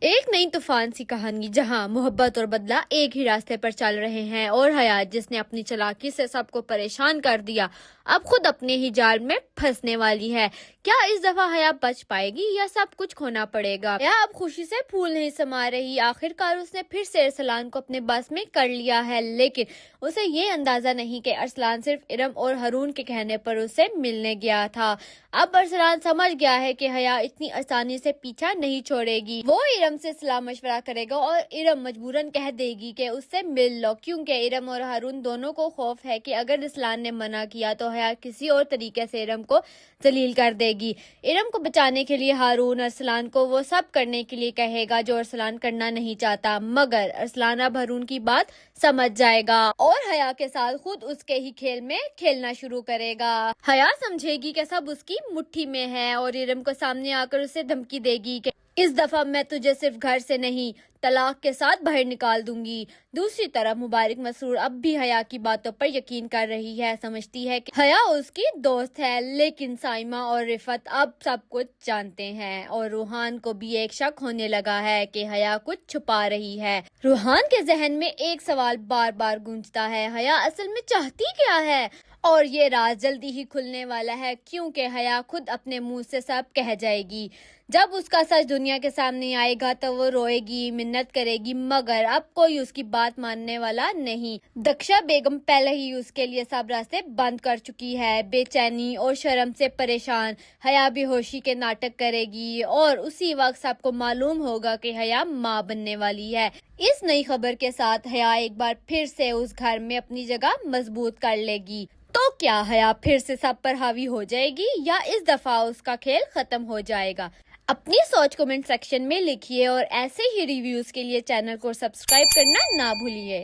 ایک نئی طوفان سی کہانی جہاں محبت اور بدلہ ایک ہی راستے پر چل رہے ہیں اور حیا جس نے اپنی چالاکی سے سب کو پریشان کر دیا اب خود اپنے ہی جال میں پھنسنے والی ہے۔ کیا اس دفعہ حیا بچ پائے گی یا سب کچھ کھونا پڑے گا؟ حیا اب خوشی سے پھول نہیں سما رہی۔ آخرکار اس نے پھر سے ارسلان کو اپنے بس میں کر لیا ہے، لیکن اسے یہ اندازہ نہیں کہ ارسلان صرف ارم اور ہارون کے کہنے پر اسے ملنے گیا تھا۔ اب ارسلان سمجھ گیا ہے کہ حیا اتنی آسانی سے پیچھا نہیں چھوڑے گی۔ وہ ارم سے صلاح مشورہ کرے گا اور ارم مجبوراً کہہ دے گی کہ اس سے مل لو، کیونکہ ارم اور ہارون دونوں کو خوف ہے کہ اگر ارسلان نے منع کیا تو حیا کسی اور طریقے سے ارم کو ذلیل کر دے گی۔ ارم کو بچانے کے لیے ہارون ارسلان کو وہ سب کرنے کے لیے کہے گا جو ارسلان کرنا نہیں چاہتا، مگر ارسلان اب ہارون کی بات سمجھ جائے گا اور حیا کے ساتھ خود اس کے ہی کھیل میں کھیلنا شروع کرے گا۔ حیا سمجھے گی کہ سب اس کی مٹھی میں ہے اور ارم کو سامنے آ کر اسے دھمکی دے گی کہ اس دفعہ میں تجھے صرف گھر سے نہیں طلاق کے ساتھ باہر نکال دوں گی۔ دوسری طرف مبارک مسرور اب بھی حیا کی باتوں پر یقین کر رہی ہے، سمجھتی ہے کہ حیا اس کی دوست ہے، لیکن سائمہ اور رفعت اب سب کچھ جانتے ہیں اور روحان کو بھی ایک شک ہونے لگا ہے کہ حیا کچھ چھپا رہی ہے۔ روحان کے ذہن میں ایک سوال بار بار گونجتا ہے، حیا اصل میں چاہتی کیا ہے؟ اور یہ راز جلدی ہی کھلنے والا ہے، کیونکہ حیا خود اپنے منہ سے سب کہہ جائے گی۔ جب اس کا سچ دنیا کے سامنے آئے گا تو وہ روئے گی، منت کرے گی، مگر اب کوئی اس کی بات ماننے والا نہیں۔ دکشا بیگم پہلے ہی اس کے لیے سب راستے بند کر چکی ہے۔ بے چینی اور شرم سے پریشان حیا بے ہوشی کے ناٹک کرے گی اور اسی وقت سب کو معلوم ہوگا کہ حیا ماں بننے والی ہے۔ اس نئی خبر کے ساتھ حیا ایک بار پھر سے اس گھر میں اپنی جگہ مضبوط کر لے گی۔ تو کیا حیا پھر سے سب پر حاوی ہو جائے گی یا اس دفعہ اس کا کھیل ختم ہو جائے گا؟ اپنی سوچ کمنٹ سیکشن میں لکھیے اور ایسے ہی ریویوز کے لیے چینل کو سبسکرائب کرنا نہ بھولیے۔